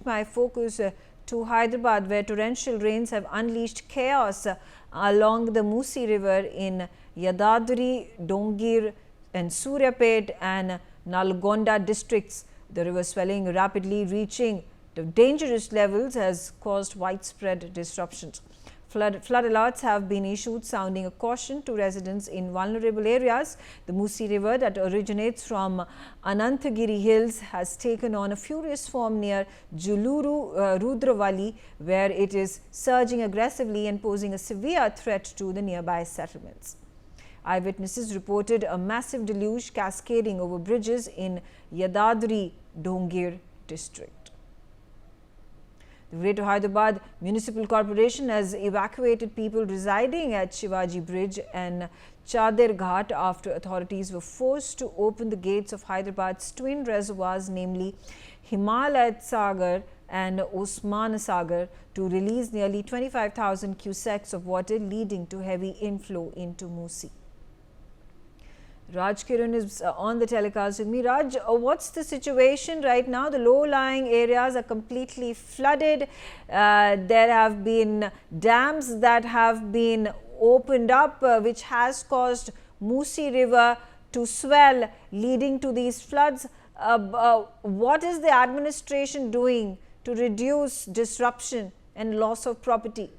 my focus to Hyderabad, where torrential rains have unleashed chaos along the Musi River in Yadadri Bhongir and Suryapet and Nalgonda districts. The river swelling rapidly, reaching the dangerous levels, has caused widespread disruptions. Flood alerts have been issued, sounding a caution to residents in vulnerable areas. The Musi River, that originates from Ananthagiri Hills, has taken on a furious form near Juluru-Rudravalli, where it is surging aggressively and posing a severe threat to the nearby settlements. Eyewitnesses reported a massive deluge cascading over bridges in Yadadri Bhongir district. The Greater Hyderabad Municipal Corporation has evacuated people residing at Shivaji Bridge and Chadir Ghat after authorities were forced to open the gates of Hyderabad's twin reservoirs, namely Himalayat Sagar and Osman Sagar, to release nearly 25,000 cusecs of water, leading to heavy inflow into Musi. Raj Kiran is on the telecast with me. Raj, what's the situation right now? The low-lying areas are completely flooded. There have been dams that have been opened up, which has caused Musi River to swell, leading to these floods. What is the administration doing to reduce disruption and loss of property?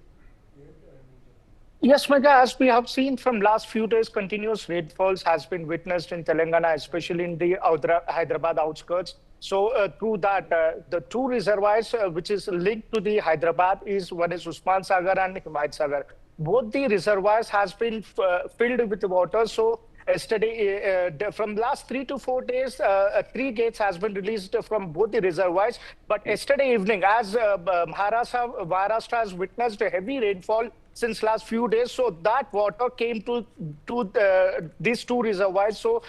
Yes, Megha, as we have seen from last few days, continuous rainfalls has been witnessed in Telangana, especially in the Hyderabad outskirts. So through that, the two reservoirs which is linked to the Hyderabad is one is Usman Sagar and Himayat Sagar. Both the reservoirs has been filled with water. So yesterday, from last 3 to 4 days, 3 gates has been released from both the reservoirs. But yesterday evening, as Maharashtra has witnessed a heavy rainfall since last few days, so that water came to these two reservoirs. So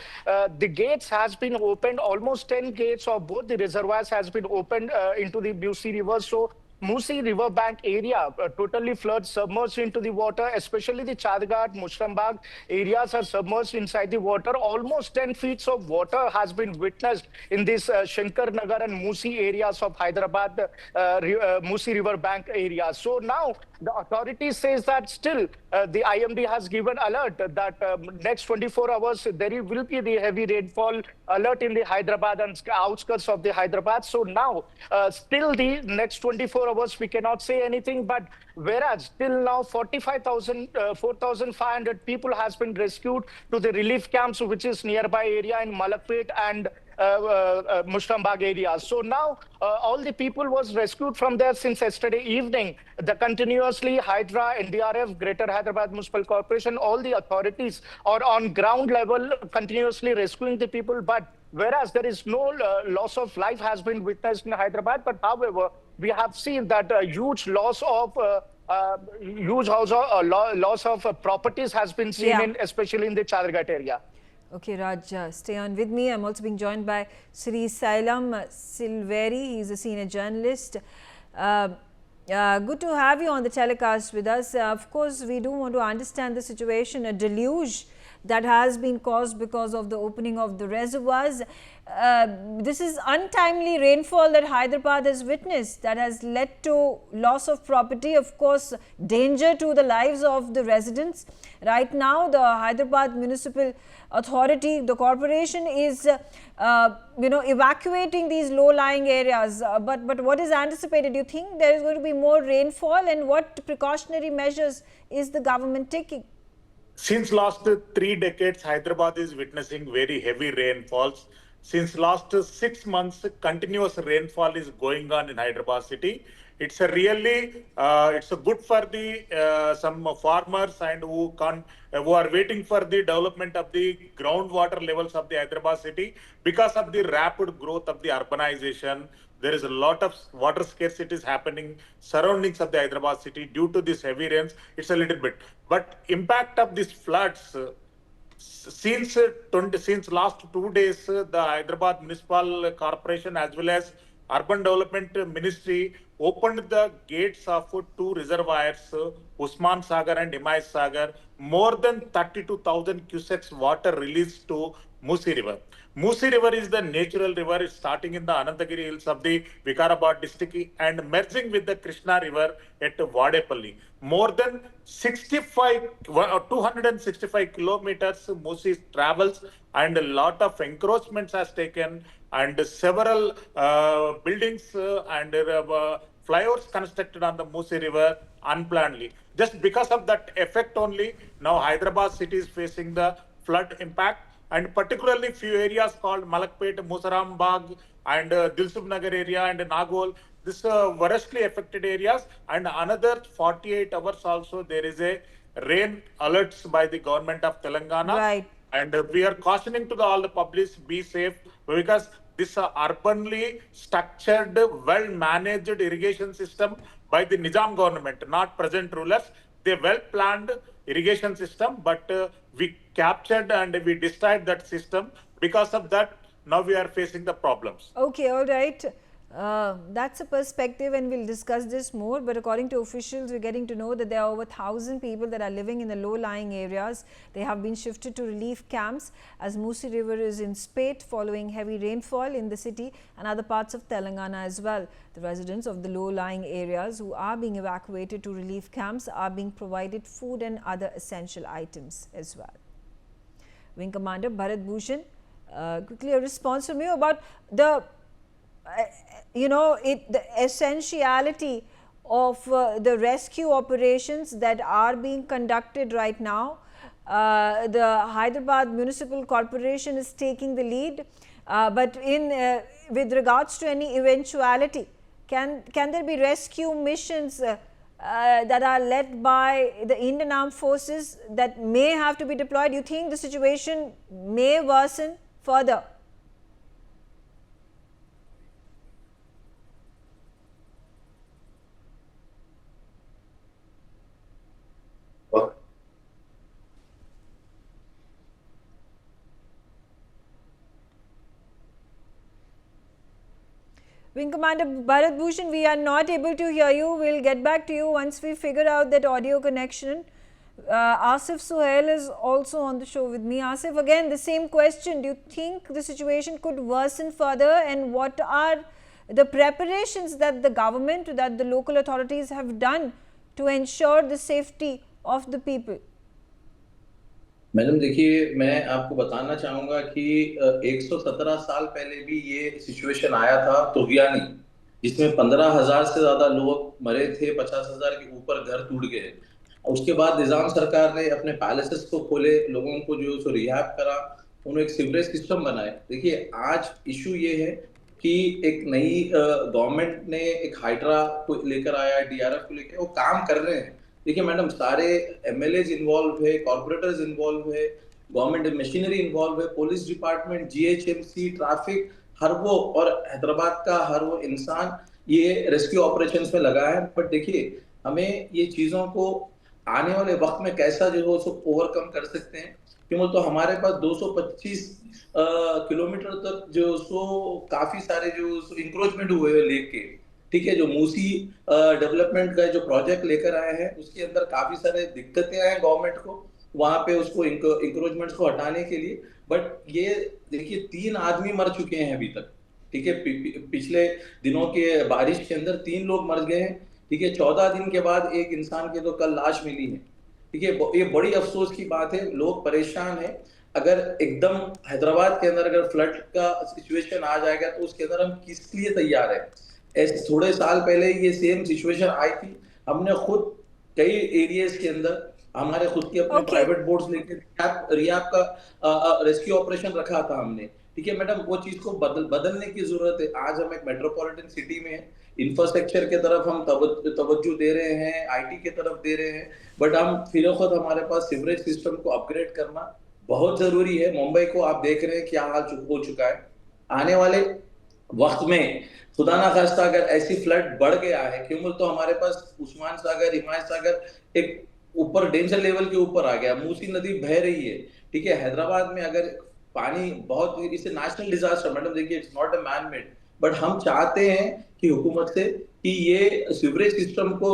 the gates has been opened. Almost 10 gates of both the reservoirs has been opened into the Musi River. So Musi River bank area totally floods, submerged into the water, especially the Chadghat, Mushrambagh areas are submerged inside the water. Almost 10 feet of water has been witnessed in this Shankar Nagar and Musi areas of Hyderabad, Musi River bank area. So now the authority says that still the IMD has given alert that next 24 hours there will be the heavy rainfall alert in the Hyderabad and outskirts of the Hyderabad. So now still the next 24 hours we cannot say anything, but whereas till now 4,500 people has been rescued to the relief camps which is nearby area in Malakpet and Mushrambagh area. So now all the people was rescued from there since yesterday evening. The continuously Hydra, NDRF, Greater Hyderabad Municipal Corporation, all the authorities are on ground level continuously rescuing the people. But whereas there is no loss of life has been witnessed in Hyderabad, but however, we have seen that a huge loss of loss of properties has been seen in, especially in the Chadghat area. Okay, Raj, stay on with me. I'm also being joined by Sri Sailam Silveri. He's a senior journalist. Good to have you on the telecast with us. Of course, we do want to understand the situation, a deluge that has been caused because of the opening of the reservoirs. This is untimely rainfall that Hyderabad has witnessed that has led to loss of property, of course, danger to the lives of the residents. Right now, the Hyderabad Municipal Authority, the corporation is, evacuating these low-lying areas. But what is anticipated? Do you think there is going to be more rainfall, and what precautionary measures is the government taking? Since last 3 decades, Hyderabad is witnessing very heavy rainfalls. Since last 6 months, continuous rainfall is going on in Hyderabad city. It's a really, it's a good for the some farmers and who are waiting for the development of the groundwater levels of the Hyderabad city because of the rapid growth of the urbanization. There is a lot of water scarcity is happening surroundings of the Hyderabad city due to this heavy rains. It's a little bit, but impact of these floods since last 2 days, the Hyderabad Municipal Corporation as well as Urban Development Ministry opened the gates of 2 reservoirs, Usman Sagar and Himayat Sagar. More than 32,000 cusecs water released to Musi River. Musi River is the natural river. It's starting in the Ananthagiri Hills of the Vikarabad district and merging with the Krishna River at Vadepalli. More than 265 kilometers Musi travels, and a lot of encroachments has taken, and several buildings and flyovers constructed on the Musi River unplannedly. Just because of that effect only, now Hyderabad city is facing the flood impact, and particularly few areas called Malakpet, Musaram Bagh, and Dilsub Nagar area and Nagol. This worstly affected areas, and another 48 hours also there is a rain alerts by the government of Telangana. Right. And we are cautioning to all the public, be safe, because this urbanly structured, well managed irrigation system by the Nizam government, not present rulers. They well planned irrigation system, but we captured and we destroyed that system. Because of that, now we are facing the problems. Okay, all right. That's a perspective, and we'll discuss this more. But according to officials, we're getting to know that there are over 1,000 people that are living in the low-lying areas. They have been shifted to relief camps as Musi River is in spate following heavy rainfall in the city and other parts of Telangana as well. The residents of the low-lying areas who are being evacuated to relief camps are being provided food and other essential items as well. Wing Commander Bharat Bhushan, quickly a response from you about the the essentiality of the rescue operations that are being conducted right now. The Hyderabad Municipal Corporation is taking the lead, but with regards to any eventuality, can there be rescue missions that are led by the Indian Armed Forces that may have to be deployed? Do you think the situation may worsen further? Wing Commander Bharat Bhushan, we are not able to hear you. We'll get back to you once we figure out that audio connection. Asif Suhail is also on the show with me. Asif, again the same question. Do you think the situation could worsen further, and what are the preparations that the government, that the local authorities have done to ensure the safety of the people? Madam देखिए, मैं आपको बताना चाहूंगा कि 117 साल पहले भी ये सिचुएशन आया था तुगयानी, जिसमें 15,000 से ज्यादा लोग मरे थे, 50,000 के ऊपर घर टूट गए। उसके बाद निजाम सरकार ने अपने पैलेसेस को खोले, लोगों को जो सो रिहैब करा, उन्होंने एक सीवरेज सिस्टम बनाए। देखिए, आज इशू ये है कि एक नई गवर्नमेंट ने एक हाइड्रा को लेकर आया, डीआरएफ को लेकर, वो काम कर रहे हैं। देखिए मैडम, सारे एमएलएज इन्वॉल्व है, कॉर्पोरेटर्स इन्वॉल्व है, गवर्नमेंट मशीनरी इन्वॉल्व है, पुलिस डिपार्टमेंट, जीएचएमसी, ट्रैफिक, हर वो, और हैदराबाद का हर वो इंसान ये रेस्क्यू ऑपरेशंस में लगा है। बट देखिए, हमें ये चीजों को आने वाले वक्त में कैसा जो हो सो ओवरकम कर सकते हैं, क्यों तो हमारे पास 225 किलोमीटर तक जो सो काफी सारे जो इंक्रोचमेंट हुए हैं लेक के, ठीक है। जो मूसी डेवलपमेंट का जो प्रोजेक्ट लेकर आए हैं, उसके अंदर काफी सारे दिक्कतें आए गवर्नमेंट को वहां पे उसको इंक्रोचमेंट्स को हटाने के लिए। बट ये देखिए, 3 आदमी मर चुके हैं अभी तक, ठीक है। पिछले दिनों के बारिश के अंदर 3 लोग मर गए हैं, ठीक है। 14 दिन के बाद एक इंसान के तो कल लाश मिली है, ठीक है। ये बड़ी अफसोस की बात है, लोग परेशान है। अगर एकदम हैदराबाद के अंदर अगर फ्लड का सिचुएशन आ जाएगा तो उसके अंदर हम किस लिए तैयार है? ऐसे थोड़े साल पहले ये सेम सिचुएशन आई थी, हमने खुद कई एरियाज के अंदर हमारे खुद के अपने प्राइवेट बोट्स लेके रियाब का रेस्क्यू ऑपरेशन रखा था हमने, ठीक है मैडम। वो चीज को बदलने की जरूरत है। आज हम एक मेट्रोपॉलिटन सिटी में हैं, इंफ्रास्ट्रक्चर के तरफ हम तवज्जो दे रहे हैं, आईटी के तरफ दे रहे हैं, बट हम फिर खुद हमारे पास सीवरेज सिस्टम को अपग्रेड करना बहुत जरूरी है। मुंबई को आप देख रहे हैं क्या हाल हो चुका है। आने वाले वक्त में खुदा ना खास्ता अगर ऐसी फ्लड बढ़ गया है, क्यों तो हमारे पास उस्मान सागर, हिमायत सागर एक ऊपर डेंजर लेवल के ऊपर आ गया, मूसी नदी बह रही है, ठीक है। हैदराबाद में अगर पानी बहुत, इसे नेशनल डिजास्टर मैडम, देखिए it's not a man made, but हम चाहते हैं कि हुकूमत से कि ये सीवरेज सिस्टम को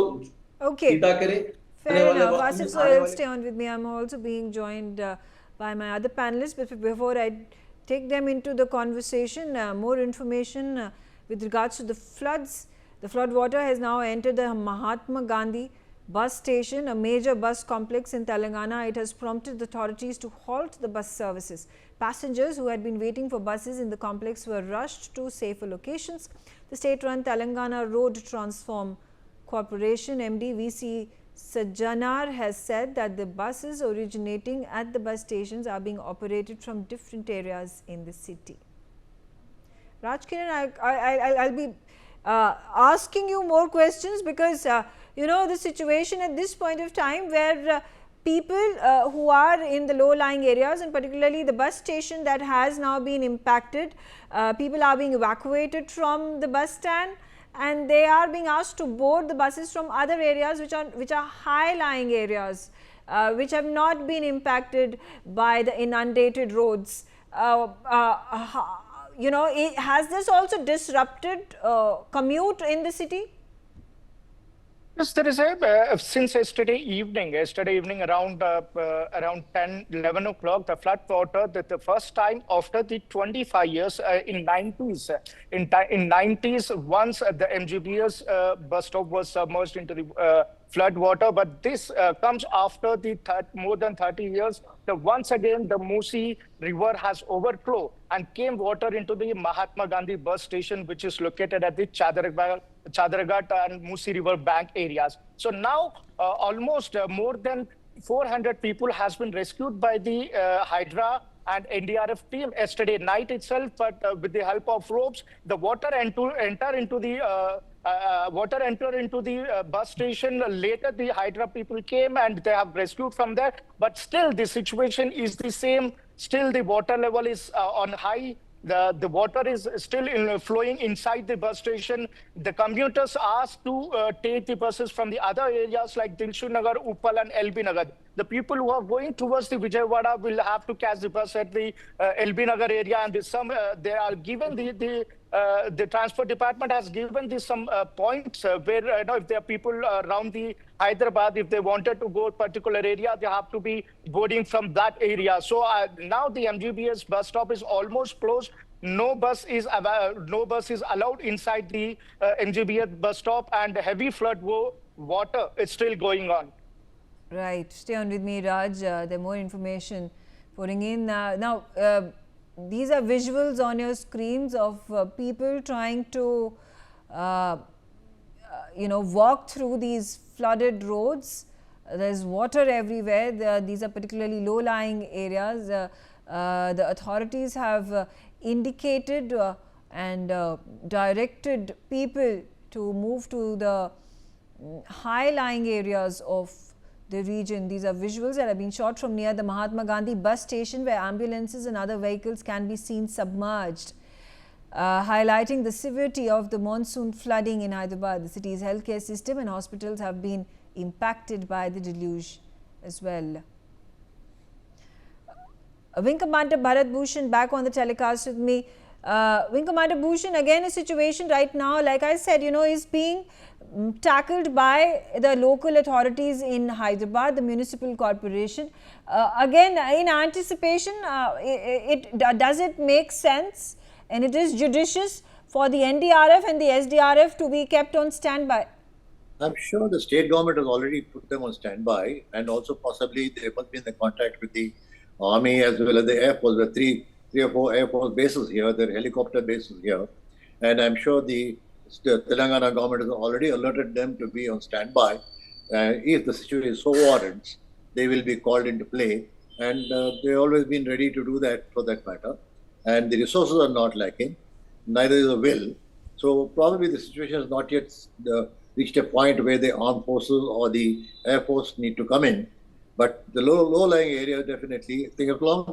सीधा करे। Fair enough. Asif Sohail, stay on with me. I'm also being joined by my other panelists, but before I take them into the conversation. More information with regards to the floods. The flood water has now entered the Mahatma Gandhi bus station, a major bus complex in Telangana. It has prompted the authorities to halt the bus services. Passengers who had been waiting for buses in the complex were rushed to safer locations. The state-run Telangana Road Transform Corporation MD VC Sajjanar has said that the buses originating at the bus stations are being operated from different areas in the city. Rajkiran, I'll be asking you more questions because the situation at this point of time where people who are in the low-lying areas, and particularly the bus station that has now been impacted, people are being evacuated from the bus stand, and they are being asked to board the buses from other areas which are high-lying areas, which have not been impacted by the inundated roads. Has this also disrupted commute in the city? Yes, there is since yesterday evening around 10, 11 o'clock, the flood water, the first time after the 25 years in 90s, in 90s, once the MGBS bus stop was submerged into the flood water, but this comes after the more than 30 years. Once again, the Musi River has overflowed and came water into the Mahatma Gandhi bus station, which is located at the Chadaragat and Musi River bank areas. So now almost more than 400 people has been rescued by the Hydra and NDRF team yesterday night itself, but with the help of ropes, the water enter into the bus station. Later, the Hydra people came and they have rescued from there. But still, the situation is the same. Still, the water level is on high. The water is still flowing inside the bus station. The commuters asked to take the buses from the other areas like Dilshu Nagar, Uppal and LB Nagar. The people who are going towards the Vijayawada will have to catch the bus at the LB Nagar area, and they are given the transport department has given some points where if there are people around the Hyderabad, if they wanted to go a particular area, they have to be boarding from that area. So now the MGBS bus stop is almost closed. No bus is allowed inside the MGBS bus stop, and heavy flood water is still going on. Right. Stay on with me, Raj. There are more information pouring in. Now, these are visuals on your screens of people trying to, walk through these flooded roads. There's water everywhere. These are particularly low-lying areas. The authorities have indicated and directed people to move to the high-lying areas of the region. These are visuals that have been shot from near the Mahatma Gandhi bus station, where ambulances and other vehicles can be seen submerged, highlighting the severity of the monsoon flooding in Hyderabad. The city's healthcare system and hospitals have been impacted by the deluge as well. Wing Commander Bharat Bhushan back on the telecast with me. Wing Commander Bhushan, again a situation right now, like I said, is being tackled by the local authorities in Hyderabad, the municipal corporation. Again, in anticipation, does it make sense, and it is judicious for the NDRF and the SDRF to be kept on standby? I'm sure the state government has already put them on standby, and also possibly they must be in the contact with the Army as well as the Air Force. There are three or four Air Force bases here, there are helicopter bases here, and I'm sure the Telangana government has already alerted them to be on standby. If the situation so warrants, they will be called into play, and they've always been ready to do that for that matter. And the resources are not lacking, neither is the will. So probably the situation has not yet reached a point where the armed forces or the Air Force need to come in. But the low-lying area, definitely. Think of about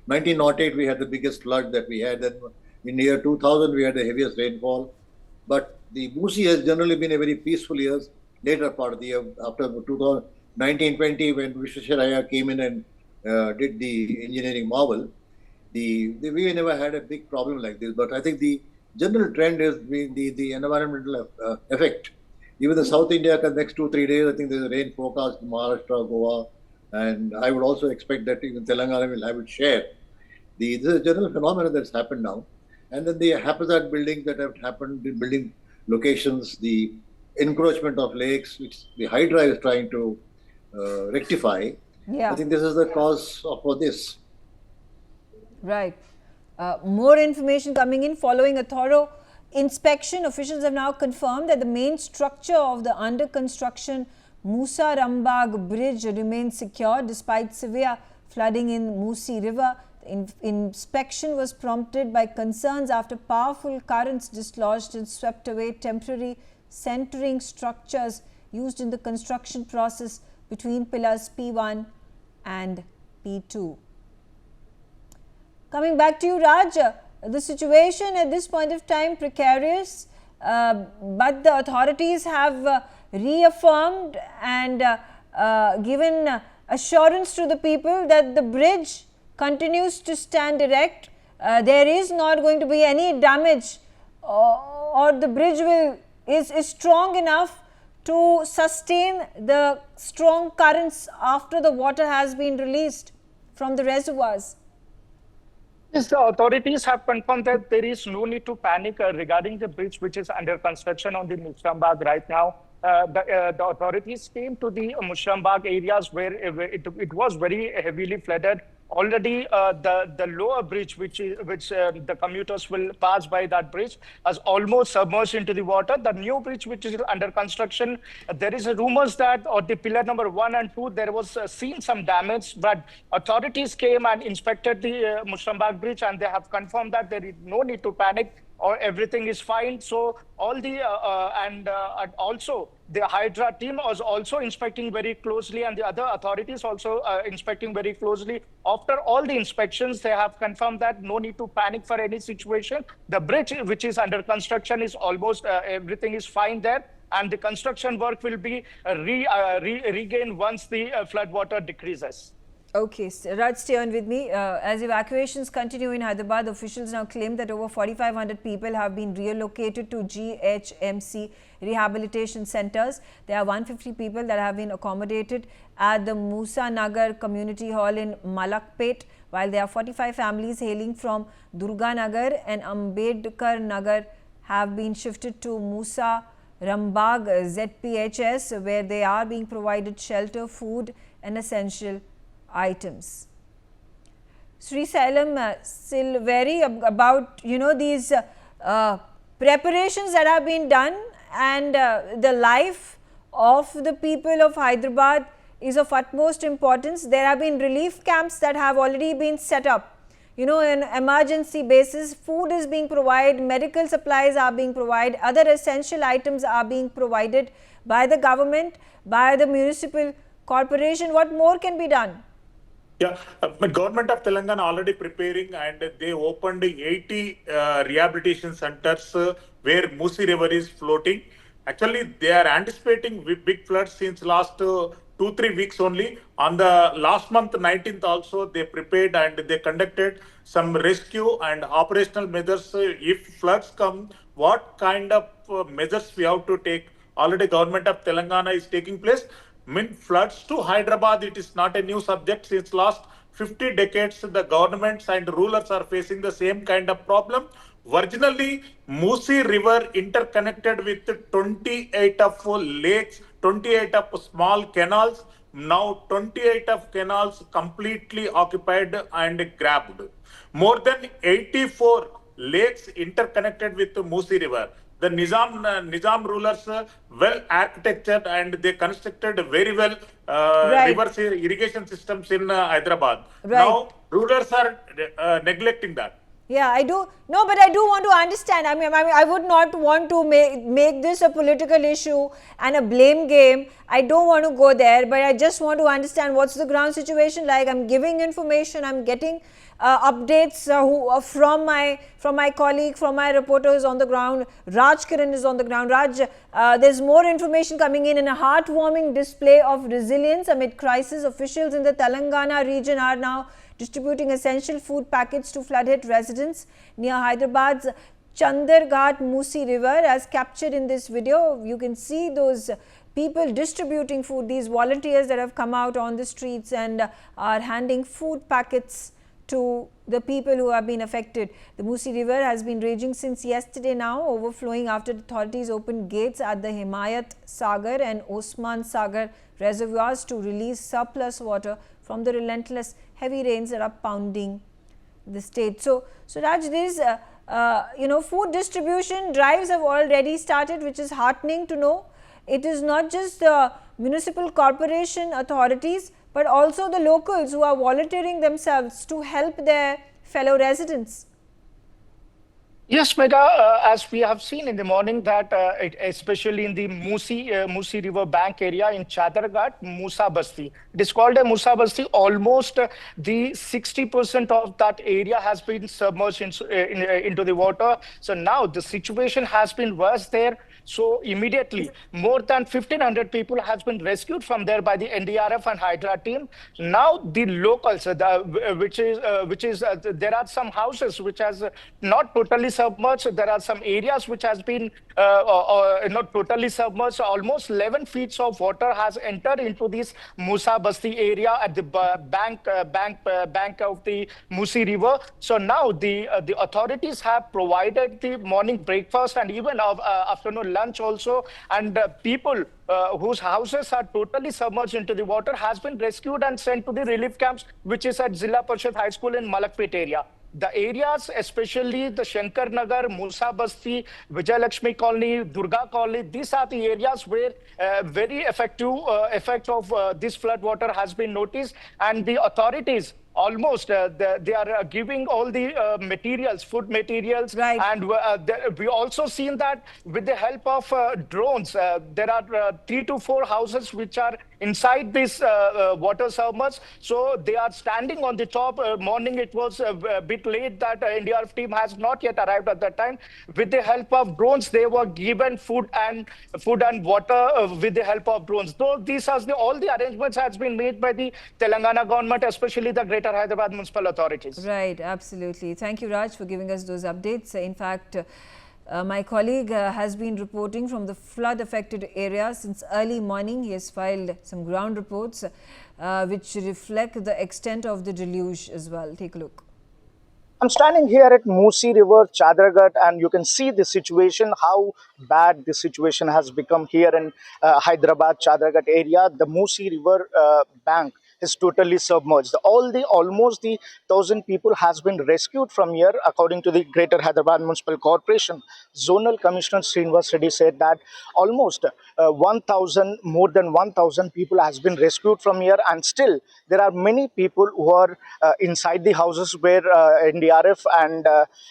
1908, we had the biggest flood that we had. Then in the year 2000, we had the heaviest rainfall. But the Musi has generally been a very peaceful year. Later part of the year, after 1920, when Vishwasharaya came in and did the engineering marvel, we never had a big problem like this. But I think the general trend is the environmental effect. Even the South India, the next 2-3 days, I think there's a rain forecast in Maharashtra, Goa, and I would also expect that even Telangana will have its share. This is a general phenomenon that's happened now. And then the haphazard buildings that have happened, the building locations, the encroachment of lakes, which the Hydra is trying to rectify. Yeah. I think this is the cause for this. Right. More information coming in following a thorough inspection. Officials have now confirmed that the main structure of the under construction Musa Rambagh bridge remains secure despite severe flooding in Musi River. The inspection was prompted by concerns after powerful currents dislodged and swept away temporary centering structures used in the construction process between pillars P1 and P2. Coming back to you, Raj, the situation at this point of time precarious, but the authorities have reaffirmed and given assurance to the people that the bridge continues to stand erect. There is not going to be any damage, or the bridge is strong enough to sustain the strong currents after the water has been released from the reservoirs. Yes, the authorities have confirmed that there is no need to panic regarding the bridge which is under construction on the Mushrambagh right now. The authorities came to the Mushrambagh areas where it was very heavily flooded. Already, the lower bridge, which the commuters will pass by that bridge, has almost submerged into the water. The new bridge, which is under construction, there is a rumors that on the pillar number 1 and 2, there was seen some damage, but authorities came and inspected the Mushrambagh bridge, and they have confirmed that there is no need to panic, or everything is fine. So all the and also the Hydra team was also inspecting very closely, and the other authorities also inspecting very closely. After all the inspections, they have confirmed that no need to panic for any situation. The bridge, which is under construction, is almost everything is fine there, and the construction work will be regained once the flood water decreases. Okay, so Raj, stay on with me. As evacuations continue in Hyderabad, officials now claim that over 4,500 people have been relocated to GHMC rehabilitation centers. There are 150 people that have been accommodated at the Musa Nagar Community Hall in Malakpet, while there are 45 families hailing from Durga Nagar and Ambedkar Nagar have been shifted to Musa Rambagh ZPHS, where they are being provided shelter, food and essential items. Sri Sailam Silveri, about these preparations that have been done, and the life of the people of Hyderabad is of utmost importance. There have been relief camps that have already been set up. In emergency basis, food is being provided, medical supplies are being provided, other essential items are being provided by the government, by the municipal corporation. What more can be done? Yeah, government of Telangana already preparing, and they opened 80 rehabilitation centers where Musi River is floating. Actually, they are anticipating big floods since last 2-3 weeks only. On the last month 19th also, they prepared and they conducted some rescue and operational measures. If floods come, what kind of measures we have to take? Already government of Telangana is taking place. Floods to Hyderabad, it is not a new subject. Since last 50 decades, the governments and rulers are facing the same kind of problem. Originally, Musi River interconnected with 28 of lakes, 28 of small canals. Now 28 of canals completely occupied and grabbed. More than 84 lakes interconnected with the Musi River. The Nizam rulers well architected, and they constructed very well reverse irrigation systems in Hyderabad. Right. Now rulers are neglecting that. Yeah, I do. No, but I do want to understand. I mean, I would not want to make this a political issue and a blame game. I don't want to go there, but I just want to understand what's the ground situation like. I'm giving information. I'm getting updates from my colleague, from my reporters on the ground. Raj Kiran is on the ground. Raj, there's more information coming in a heartwarming display of resilience amid crisis. Officials in the Telangana region are now distributing essential food packets to flood-hit residents near Hyderabad's Chandarghat Musi River, as captured in this video. You can see those people distributing food, these volunteers that have come out on the streets and are handing food packets to the people who have been affected. The Musi River has been raging since yesterday now, overflowing after authorities opened gates at the Himayat Sagar and Osman Sagar reservoirs to release surplus water from the relentless heavy rains that are pounding the state. So Raj, these food distribution drives have already started, which is heartening to know. It is not just the municipal corporation authorities, but also the locals who are volunteering themselves to help their fellow residents. Yes, Megha, as we have seen in the morning that especially in the Musi River bank area in Chadargat, Musa Basti. It is called a Musa Basti. Almost the 60% of that area has been submerged into the water. So now the situation has been worse there. So immediately, more than 1,500 people has been rescued from there by the NDRF and Hydra team. Now the locals, there are some houses which has not totally submerged. There are some areas which has been not totally submerged. Almost 11 feet of water has entered into this Musa Basti area at the bank of the Musi River. So now the authorities have provided the morning breakfast and even afternoon lunch also, and people whose houses are totally submerged into the water has been rescued and sent to the relief camps, which is at Zilla Parishad High School in Malakpet area. The areas, especially the Shankar Nagar, Musa Basti, Vijayalakshmi Colony, Durga Colony, these are the areas where very effective effect of this flood water has been noticed, and the authorities almost they are giving all the materials, food materials, right. And we also seen that with the help of drones, there are 3 to 4 houses which are inside this water submerged. So they are standing on the top. Morning it was a bit late that NDRF team has not yet arrived at that time. With the help of drones, they were given food and water with the help of drones. Though these are all the arrangements has been made by the Telangana government, especially the Greater Hyderabad municipal authorities. Right, absolutely. Thank you, Raj, for giving us those updates. In fact, my colleague has been reporting from the flood affected area since early morning. He has filed some ground reports which reflect the extent of the deluge as well. Take a look. I'm standing here at Musi River, Chadragat, and you can see the situation, how bad the situation has become here in Hyderabad, Chadragat area. The Musi River bank is totally submerged. Almost the 1,000 people has been rescued from here, according to the Greater Hyderabad Municipal Corporation. Zonal Commissioner Srinivas Reddy said that almost more than 1,000 people has been rescued from here, and still there are many people who are inside the houses where NDRF and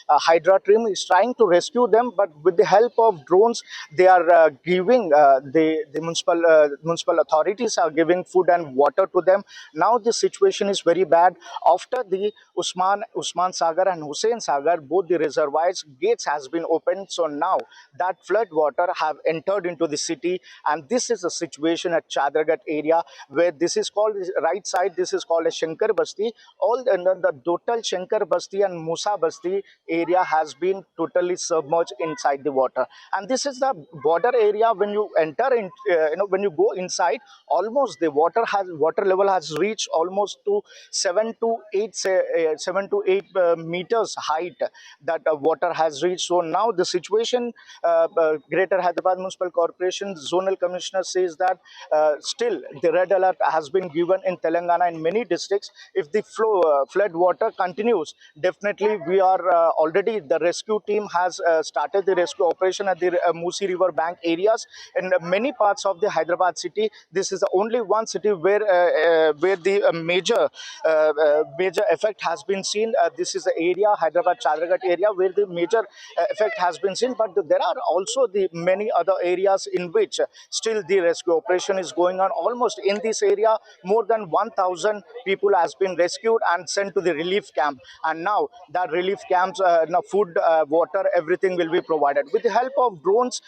Hydra team is trying to rescue them, but with the help of drones, they are giving the municipal authorities are giving food and water to them. Now the situation is very bad. After the Usman Sagar and Hussain Sagar, both the reservoirs gates has been opened. So now that flood water have entered into the city, and this is a situation at Chadragat area where this is called right side. This is called a Shankar Basti. All the total Shankar Basti and Musa Basti area has been totally submerged inside the water, and this is the border area. When you enter in, when you go inside, almost the water level has reached almost to 7 to 8 meters height that water has reached. So now the situation, Greater Hyderabad Municipal Corporation Zonal Commissioner says that still the red alert has been given in Telangana in many districts. If the flood water continues, definitely we are already the rescue team has started the rescue operation at the Musi River bank areas in many parts of the Hyderabad city. This is the only one city where the major effect has been seen. This is the area, Hyderabad Chadragat area, where the major effect has been seen. But there are also the many other areas in which still the rescue operation is going on. Almost in this area, more than 1,000 people has been rescued and sent to the relief camp. And now that relief camps, food, water, everything will be provided. With the help of drones,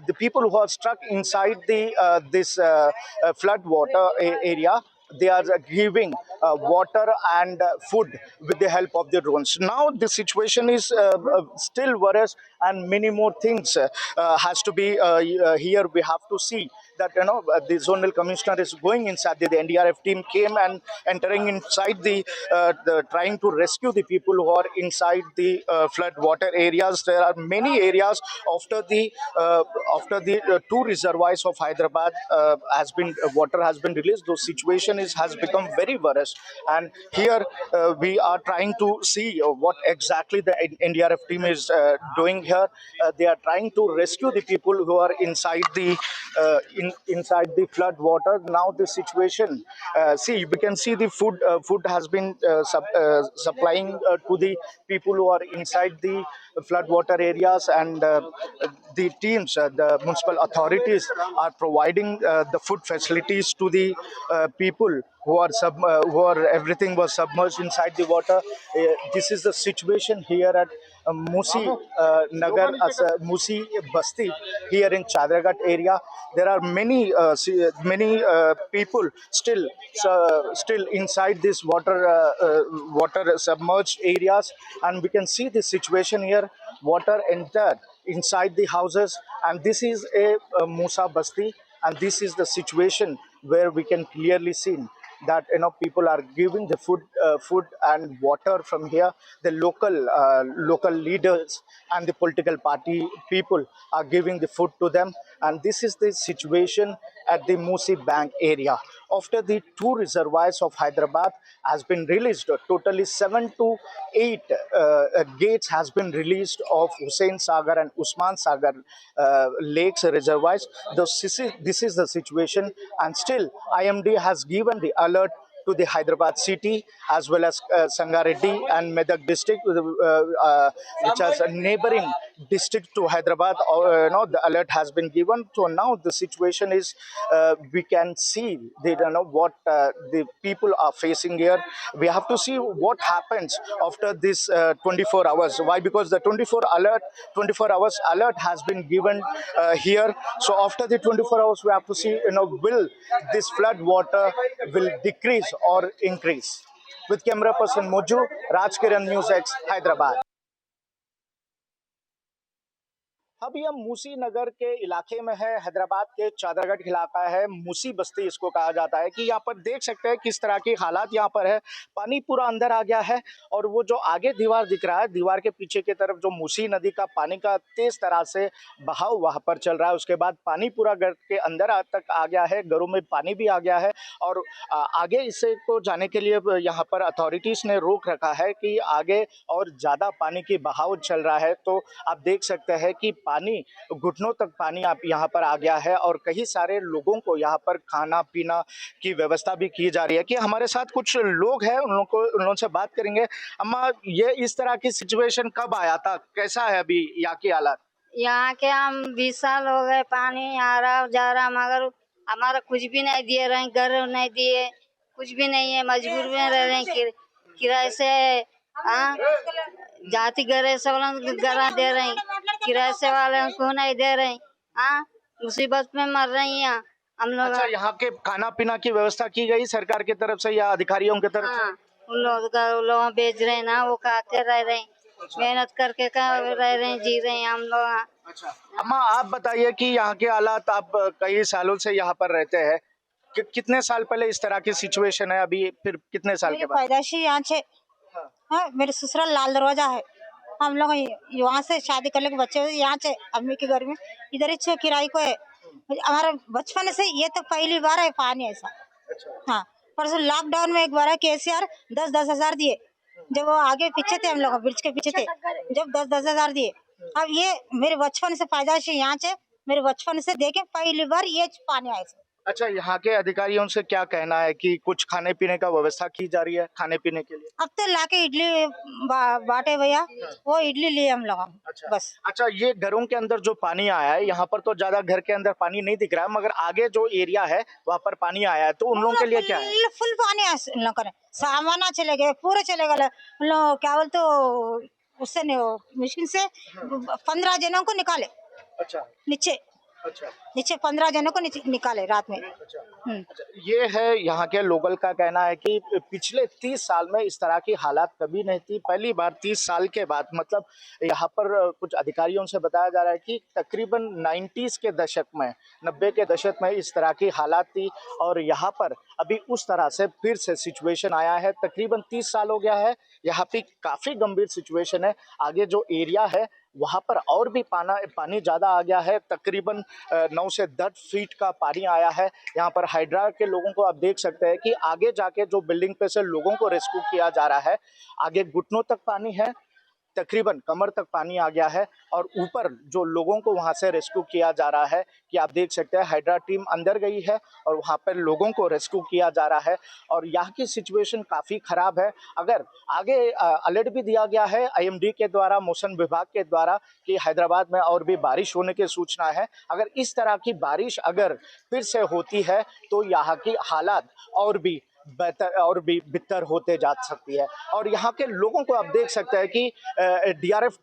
the people who are stuck inside this flood water area, they are giving water and food with the help of the drones. Now the situation is still worse, and many more things has to be here. We have to see that the zonal commissioner is going inside. The NDRF team came and entering inside the trying to rescue the people who are inside the flood water areas. There are many areas after the two reservoirs of Hyderabad has been water has been released. The situation has become very worse, and here we are trying to see what exactly the NDRF team is doing here. They are trying to rescue the people who are inside inside the flood water. Now the situation, see, we can see the food has been supplying to the people who are inside the flood water areas, and the teams, the municipal authorities are providing the food facilities to the people who are everything was submerged inside the water. This is the situation here at Musi Nagar, Musi Basti here in Chadragat area. There are many people still inside this water submerged areas, and we can see the situation here. Water entered inside the houses, and this is a Musa Basti, and this is the situation where we can clearly see that people are giving the food and water from here. The local leaders and the political party people are giving the food to them, and this is the situation at the Musi Bank area. After the two reservoirs of Hyderabad has been released, totally 7 to 8 gates has been released of Hussain Sagar and Usman Sagar lakes reservoirs. This is the situation, and still IMD has given the alert to the Hyderabad city as well as Sangareddy and Medak district, which is a neighboring district to Hyderabad. The alert has been given. So now the situation is, we can see what the people are facing here. We have to see what happens after this 24 hours. Why? Because the 24 hours alert has been given here. So after the 24 hours, we have to see, will this flood water will decrease or increase. With camera person Moju, Rajkiran Newsx, Hyderabad. अब यह मूसी नगर के इलाके में है, हैदराबाद के चादरगढ़ इलाका है, मूसी बस्ती इसको कहा जाता है। कि यहाँ पर देख सकते हैं किस तरह की हालात यहाँ पर है। पानी पूरा अंदर आ गया है, और वो जो आगे दीवार दिख रहा है, दीवार के पीछे की तरफ जो मूसी नदी का पानी का तेज तरह से बहाव वहाँ पर चल रहा है। उसके बाद पानी पूरा घर के अंदर तक आ गया है, घरों में पानी भी आ गया है, और आगे इसे को जाने के लिए यहाँ पर अथॉरिटीज़ ने रोक रखा है कि आगे और ज़्यादा पानी की बहाव चल रहा है। तो आप देख सकते हैं कि पानी, घुटनों तक पानी आप यहाँ पर आ गया है, और कई सारे लोगों को यहाँ पर खाना पीना की व्यवस्था भी की जा रही है। कि हमारे साथ कुछ लोग हैं, उन लोगों से बात करेंगे। अम्मा, ये इस तरह की सिचुएशन कब आया था, कैसा है अभी यहाँ की हालात? यहाँ के हम 20 साल हो गए, पानी आ रहा जा रहा, मगर हमारा कुछ भी नहीं दिए रहे, घर नहीं दिए, कुछ भी नहीं है, मजबूर में रह रहे हैं, किराए से जाति घर से वाले घर दे रहे हैं, किराए से वाले को नहीं दे रहे हैं, मुसीबत में मर रही हैं हम लोग। अच्छा, यहाँ के खाना पीना की व्यवस्था की गई सरकार की तरफ से या अधिकारियों की तरफ से? उन लोग बेच रहे हैं ना, वो खाते रह रहे हैं, मेहनत करके रह रहे हैं, जी रहे हैं हम लोग। अच्छा अम्मा, आप बताइए कि यहाँ के हालात, आप कई सालों से यहाँ पर रहते हैं, कितने साल पहले इस तरह की सिचुएशन है, अभी फिर कितने साल के बाद? पैदाशी यहाँ से, मेरे ससुराल लाल दरवाजा है, हम लोग यहाँ से शादी करने के बच्चे यहाँ से अम्मी के घर में इधर ही किराए को है। हमारा बचपन से ये तो पहली बार है पानी ऐसा। हाँ, परसों लॉकडाउन में एक बार केसीआर 10-10 हजार दिए, जब वो आगे पीछे थे, हम लोग ब्रिज के पीछे थे, जब 10-10 हजार दिए। अब ये मेरे बचपन से पैदाशी यहाँ से, मेरे बचपन से देखे पहली बार ये पानी आया। अच्छा, यहाँ के अधिकारियों से क्या कहना है कि कुछ खाने पीने का व्यवस्था की जा रही है खाने पीने के लिए? अब तो लाके इडली बांटे भैया, वो इडली लिए हम लोग। अच्छा, बस। अच्छा, ये घरों के अंदर जो पानी आया है, यहाँ पर तो ज्यादा घर के अंदर पानी नहीं दिख रहा है, मगर आगे जो एरिया है वहाँ पर पानी आया है, तो उन लोगों के लिए क्या है? फुल पानी है उन लोगों ने, सामान चले गए, पूरे चले गए उन लोग। क्या बोलते उससे मुश्किल से 15 जनों को निकाले। अच्छा, नीचे अच्छा नीचे 15 जनों को नीचे निकाले रात में। अच्छा, ये है यहाँ के लोकल का कहना है कि पिछले 30 साल में इस तरह की हालात कभी नहीं थी। पहली बार 30 साल के बाद, मतलब यहाँ पर कुछ अधिकारियों से बताया जा रहा है कि तकरीबन 90s के दशक में, 90 के दशक में इस तरह की हालात थी और यहाँ पर अभी उस तरह से फिर से सिचुएशन आया है। तकरीबन 30 साल हो गया है, यहाँ पे काफ़ी गंभीर सिचुएशन है। आगे जो एरिया है वहाँ पर और भी पानी ज़्यादा आ गया है। तकरीबन 9 से 10 फीट का पानी आया है। यहाँ पर हाइड्रा के लोगों को आप देख सकते हैं कि आगे जाके जो बिल्डिंग पे से लोगों को रेस्क्यू किया जा रहा है, आगे घुटनों तक पानी है, तकरीबन कमर तक पानी आ गया है और ऊपर जो लोगों को वहां से रेस्क्यू किया जा रहा है कि आप देख सकते हैं हाइड्रा टीम अंदर गई है और वहां पर लोगों को रेस्क्यू किया जा रहा है और यहाँ की सिचुएशन काफ़ी ख़राब है। अगर आगे अलर्ट भी दिया गया है आईएमडी के द्वारा, मौसम विभाग के द्वारा, कि हैदराबाद में और भी बारिश होने की सूचना है। अगर इस तरह की बारिश अगर फिर से होती है तो यहाँ की हालात और भी बेहतर और भी बेहतर होते जा सकती है। और यहाँ के लोगों को आप देख सकते हैं कि डीआरएफ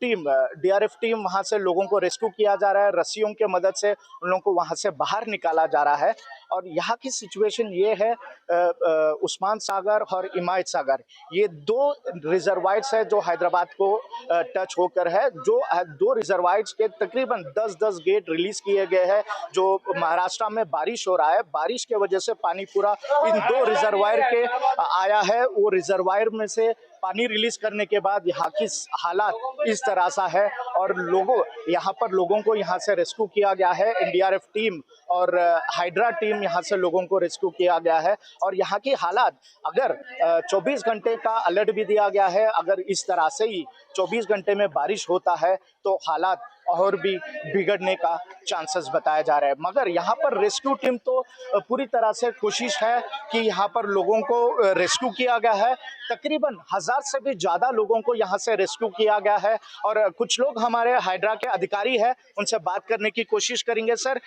टीम वहाँ से लोगों को रेस्क्यू किया जा रहा है, रस्सियों के मदद से उन लोगों को वहाँ से बाहर निकाला जा रहा है। और यहाँ की सिचुएशन ये है, उस्मान सागर और हिमायत सागर, ये दो रिजर्वायर्स है जो हैदराबाद को टच होकर है। जो दो रिजर्वायर्स के तकरीबन 10-10 गेट रिलीज किए गए हैं। जो महाराष्ट्र में बारिश हो रहा है, बारिश के वजह से पानी पूरा इन दो रिजर्वायर के आया है। वो रिजर्वायर में से पानी रिलीज करने के बाद यहाँ की हालात इस तरह सा है और यहाँ पर लोगों को यहाँ से रेस्क्यू किया गया है। एनडीआरएफ टीम और हाइड्रा टीम यहाँ से लोगों को रेस्क्यू किया गया है और यहाँ की हालात, अगर 24 घंटे का अलर्ट भी दिया गया है, अगर इस तरह से ही 24 घंटे में बारिश होता है तो हालात और भी बिगड़ने का चांसेस बताया जा रहा है। मगर यहाँ पर रेस्क्यू टीम तो पूरी तरह से कोशिश है कि यहाँ पर लोगों को रेस्क्यू किया गया है। तकरीबन 1000 से भी ज़्यादा लोगों को यहाँ से रेस्क्यू किया गया है और कुछ लोग हमारे हाइड्रा के अधिकारी हैं, उनसे बात करने की कोशिश करेंगे। सर,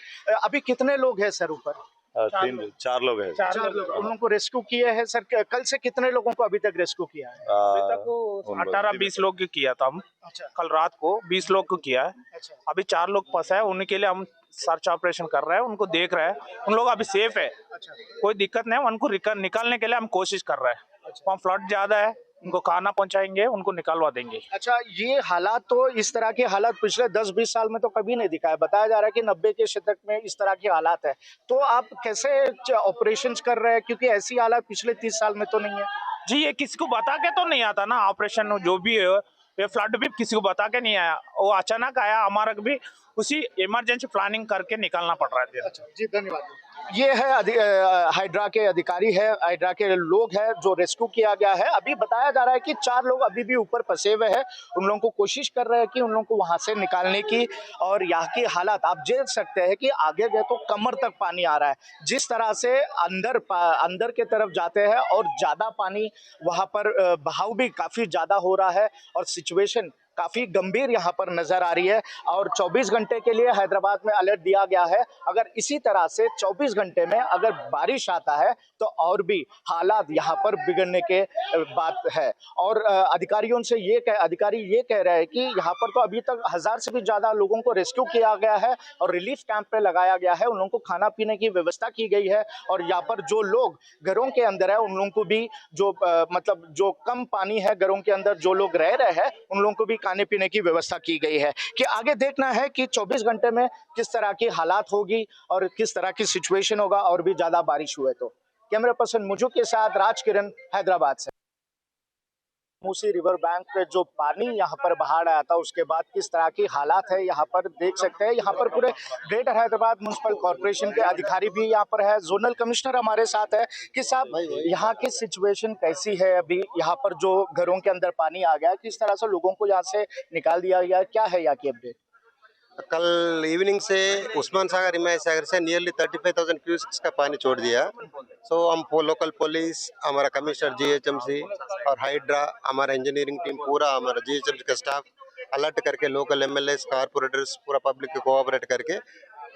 अभी कितने लोग हैं सर ऊपर? 4 लोग हैं। 4 लोग उन लोगों को रेस्क्यू किए हैं। सर, कल से कितने लोगों को अभी तक रेस्क्यू किया है? अभी तक 18-20 लोग को किया था हम। अच्छा। कल रात को 20 लोग को किया है। अच्छा। अभी 4 लोग फंसा है, उनके लिए हम सर्च ऑपरेशन कर रहे हैं, उनको देख रहे हैं। उन लोग अभी सेफ है। अच्छा। कोई दिक्कत नहीं है, उनको निकालने के लिए हम कोशिश कर रहे हैं। अच्छा। वहाँ फ्लड ज्यादा है, उनको खाना पहुंचाएंगे, उनको निकालवा देंगे। अच्छा, ये हालात तो, इस तरह के हालात पिछले 10-20 साल में तो कभी नहीं दिखा है। बताया जा रहा है कि 90 के दशक में इस तरह के हालात है। तो आप कैसे ऑपरेशंस कर रहे हैं, क्योंकि ऐसी हालात पिछले 30 साल में तो नहीं है? जी, ये किसी को बता के तो नहीं आता ना ऑपरेशन, जो भी है ये फ्लड भी किसी को बता के नहीं आया, वो अचानक आया। हमारा भी उसी इमरजेंसी प्लानिंग करके निकालना पड़ रहा है। अच्छा जी, धन्यवाद। ये है हाइड्रा के अधिकारी है, हाइड्रा के लोग हैं जो रेस्क्यू किया गया है। अभी बताया जा रहा है कि 4 लोग अभी भी ऊपर फंसे हुए हैं। उन लोगों को कोशिश कर रहे हैं कि उन लोगों को वहां से निकालने की। और यहाँ की हालात आप देख सकते हैं कि आगे गए तो कमर तक पानी आ रहा है। जिस तरह से अंदर के तरफ जाते हैं और ज्यादा पानी, वहां पर बहाव भी काफी ज्यादा हो रहा है और सिचुएशन काफी गंभीर यहाँ पर नजर आ रही है। और 24 घंटे के लिए हैदराबाद में अलर्ट दिया गया है। अगर इसी तरह से 24 घंटे में अगर बारिश आता है तो और भी हालात यहाँ पर बिगड़ने के बात है। और अधिकारियों से अधिकारी ये कह रहे हैं कि यहाँ पर तो अभी तक 1000 से भी ज्यादा लोगों को रेस्क्यू किया गया है और रिलीफ कैंप पे लगाया गया है। उन लोगों को खाना पीने की व्यवस्था की गई है और यहाँ पर जो लोग घरों के अंदर है उन लोगों को भी, जो मतलब जो कम पानी है घरों के अंदर जो लोग रह रहे हैं, उन लोगों को भी खाने पीने की व्यवस्था की गई है। कि आगे देखना है कि 24 घंटे में किस तरह की हालात होगी और किस तरह की सिचुएशन होगा और भी ज्यादा बारिश हुए तो। कैमरा पर्सन मुझू के साथ राज किरण, हैदराबाद से। मूसी रिवर बैंक पे जो पानी यहाँ पर बाहर आया था उसके बाद किस तरह की हालात है यहाँ पर देख सकते हैं। यहाँ पर पूरे ग्रेटर हैदराबाद म्युनिसिपल कॉर्पोरेशन के अधिकारी भी यहाँ पर है, जोनल कमिश्नर हमारे साथ है। कि साहब, यहाँ की सिचुएशन कैसी है? अभी यहाँ पर जो घरों के अंदर पानी आ गया, किस तरह से लोगों को यहाँ से निकाल दिया गया, क्या है यहाँ की अपडेट? कल इवनिंग से उस्मान सागर, हिमायत सागर से नियरली 35,000 क्यूसेक्स का पानी छोड़ दिया। सो हम लोकल पुलिस, हमारा कमिश्नर जीएचएमसी और हाइड्रा, हमारा इंजीनियरिंग टीम, पूरा हमारा जीएचएमसी का स्टाफ अलर्ट करके लोकल एमएलएस, कारपोरेटर्स, पूरा पब्लिक को कोऑपरेट करके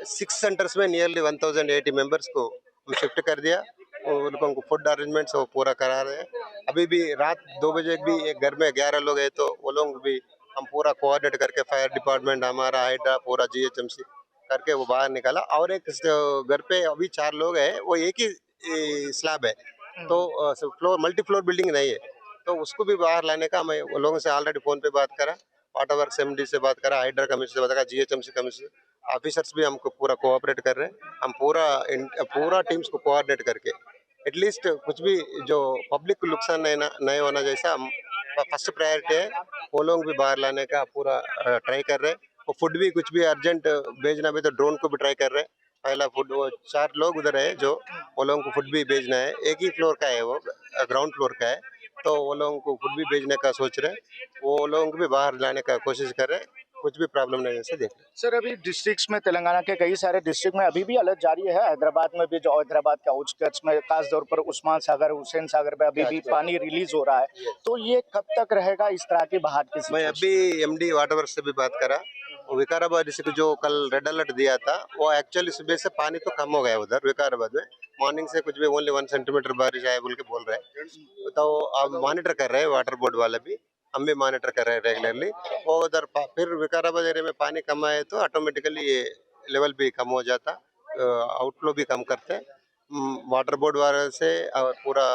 6 सेंटर्स में नियरली 1080 मेंबर्स को हम शिफ्ट कर दिया। उन लोगों को फूड अरेंजमेंट्स वो पूरा करा रहे हैं। अभी भी रात 2 बजे भी एक घर में 11 लोग हैं, तो वो लोग भी हम पूरा कोऑर्डिनेट करके, फायर डिपार्टमेंट, हमारा हाइड्रा, पूरा जीएचएमसी करके वो बाहर निकाला। और एक घर पे अभी 4 लोग हैं, वो एक ही स्लैब है, तो फ्लोर मल्टी फ्लोर बिल्डिंग नहीं है, तो उसको भी बाहर लाने का मैं वो लोगों से ऑलरेडी फोन पे बात करा, वाटर वर्क्स एमडी से बात करा, हाइड्रा कमिश्नर से बात करा, जीएचएमसी कमिश्नर ऑफिसर्स भी हमको पूरा कोऑपरेट कर रहे हैं। हम पूरा टीम्स को कोऑर्डिनेट करके एटलीस्ट कुछ भी जो पब्लिक को नुकसान नहीं होना, जैसा हम फर्स्ट प्रायोरिटी है वो लोग भी बाहर लाने का पूरा ट्राई कर रहे हैं। वो फूड भी कुछ भी अर्जेंट भेजना भी तो ड्रोन को भी ट्राई कर रहे हैं। पहला फूड, वो 4 लोग उधर है जो वो लोगों को फूड भी भेजना है, एक ही फ्लोर का है, वो ग्राउंड फ्लोर का है, तो वो लोगों को फूड भी भेजने का सोच रहे हैं। वो लोगों को भी बाहर लाने का कोशिश कर रहे हैं, कुछ भी प्रॉब्लम नहीं है से देख रहे हैं। सर, अभी डिस्ट्रिक्ट्स में, तेलंगाना के कई सारे डिस्ट्रिक्ट में अभी भी अलर्ट जारी है। हैदराबाद में भी, जो हैदराबाद के आउटस्कर्ट्स में खास तौर पर उस्मान सागर, हुसैन सागर में अभी भी पानी रिलीज हो रहा है, तो ये कब तक रहेगा इस तरह की बाहर की? मैं अभी एमडी वाटर वर्क से भी बात करा, विकाराबाद डिस्ट्रिक्ट जो कल रेड अलर्ट दिया था, वो एक्चुअली सुबह से पानी तो कम हो गया उधर विकाराबाद में, मॉर्निंग से कुछ भी ओनली 1 सेंटीमीटर बारिश आया बोल के बोल रहे हैं, तो अब मॉनिटर कर रहे हैं वाटर बोर्ड वाले भी, हम भी मॉनिटर कर रहे हैं रेगुलरली। और उधर फिर विकाराबाद एरिया में पानी कम आए तो ऑटोमेटिकली ये लेवल भी कम हो जाता, आउटफ्लो भी कम करते हैं। वाटर बोर्ड वाले से और पूरा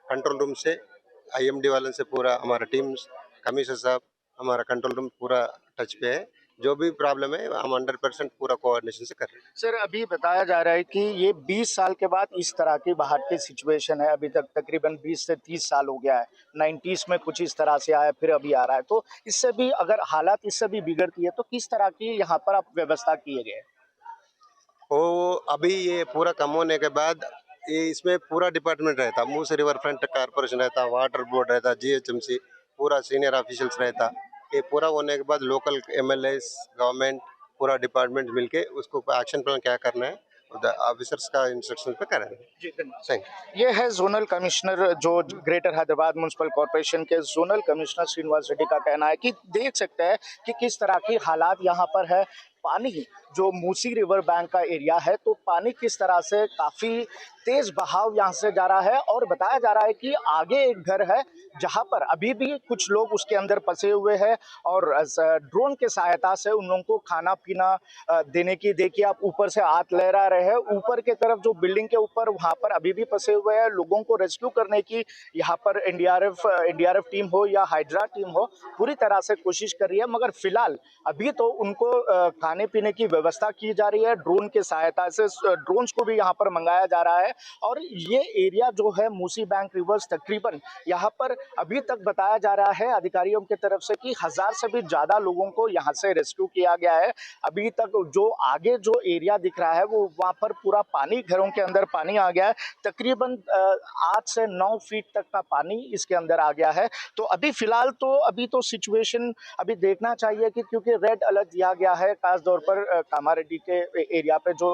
कंट्रोल रूम से, आईएमडी वाले से पूरा हमारा टीम्स, कमिश्नर साहब, हमारा कंट्रोल रूम पूरा टच पे है। जो भी प्रॉब्लम है हम 100% पूरा कोऑर्डिनेशन से कर रहे हैं। सर, अभी बताया जा रहा है कि ये 20 साल के बाद इस तरह की बाहर की सिचुएशन है। अभी तक तकरीबन 20 से 30 साल हो गया है। 90s में कुछ इस तरह से आया, फिर अभी आ रहा है, तो इससे भी अगर हालात इससे भी बिगड़ती है तो किस तरह की यहाँ पर आप व्यवस्था किए गए? वो अभी ये पूरा कम होने के बाद ये इसमें पूरा डिपार्टमेंट रहता, मूसी रिवर फ्रंट कॉर्पोरेशन रहता, वाटर बोर्ड रहता, जीएचएमसी पूरा सीनियर ऑफिशियल्स रहता। ये पूरा होने के बाद लोकल एमएलएस, गवर्नमेंट, पूरा डिपार्टमेंट मिलके उसको एक्शन प्लान क्या करना है ऑफिसर्स का इंस्ट्रक्शन पे करेंगे। जी, ये है जोनल कमिश्नर, जो ग्रेटर हैदराबाद म्युनिसिपल कॉर्पोरेशन के जोनल कमिश्नर श्रीनिवास रेड्डी का कहना है कि देख सकते हैं कि किस तरह की हालात यहाँ पर है। पानी जो मूसी रिवर बैंक का एरिया है, तो पानी किस तरह से काफ़ी तेज बहाव यहाँ से जा रहा है, और बताया जा रहा है कि आगे एक घर है जहाँ पर अभी भी कुछ लोग उसके अंदर फंसे हुए हैं, और ड्रोन के सहायता से उन लोगों को खाना पीना देने की, देखिए आप ऊपर से हाथ लहरा रहे हैं, ऊपर के तरफ जो बिल्डिंग के ऊपर वहाँ पर अभी भी फंसे हुए हैं लोगों को रेस्क्यू करने की यहाँ पर एनडीआरएफ टीम हो या हाइड्रा टीम हो पूरी तरह से कोशिश कर रही है, मगर फिलहाल अभी तो उनको खाने पीने की व्यवस्था की जा रही है। ड्रोन के सहायता से ड्रोन्स को भी यहाँ पर मंगाया जा रहा है, और ये एरिया जो है मूसी बैंक रिवर्स, तकरीबन यहाँ पर अभी तक बताया जा रहा है अधिकारियों की तरफ से कि 1000 से भी ज़्यादा लोगों को यहाँ से रेस्क्यू किया गया है। अभी तक जो आगे जो एरिया दिख रहा है वो वहाँ पर पूरा पानी, घरों के अंदर पानी आ गया है, तकरीबन 8 से 9 फीट तक का पानी इसके अंदर आ गया है। तो अभी फिलहाल तो अभी तो सिचुएशन अभी देखना चाहिए कि क्योंकि रेड अलर्ट दिया गया है खास तौर पर कामारेड्डी के एरिया पे, जो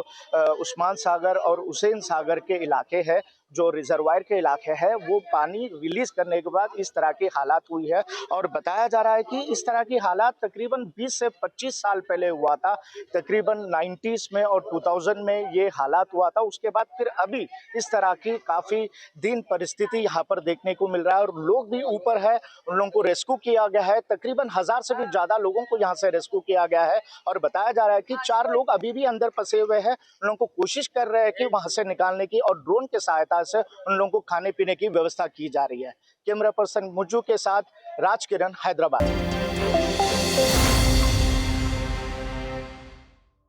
उस्मान सागर और हुसैन सागर के इलाके हैं, जो रिजर्वायर के इलाके हैं, वो पानी रिलीज करने के बाद इस तरह की हालात हुई है। और बताया जा रहा है कि इस तरह की हालात तकरीबन 20 से 25 साल पहले हुआ था, तकरीबन 90s में और 2000 में ये हालात हुआ था। उसके बाद फिर अभी इस तरह की काफ़ी दिन परिस्थिति यहाँ पर देखने को मिल रहा है, और लोग भी ऊपर है, उन लोगों को रेस्क्यू किया गया है। तकरीबन 1000 से भी ज़्यादा लोगों को यहाँ से रेस्क्यू किया गया है, और बताया जा रहा है कि 4 लोग अभी भी अंदर फंसे हुए हैं। उन लोगों को कोशिश कर रहे हैं कि वहाँ से निकालने की, और ड्रोन के सहायता से उन लोगों को खाने पीने की व्यवस्था की जा रही है। कैमरा पर्सन मुज्जू के साथ राजकिरण, हैदराबाद।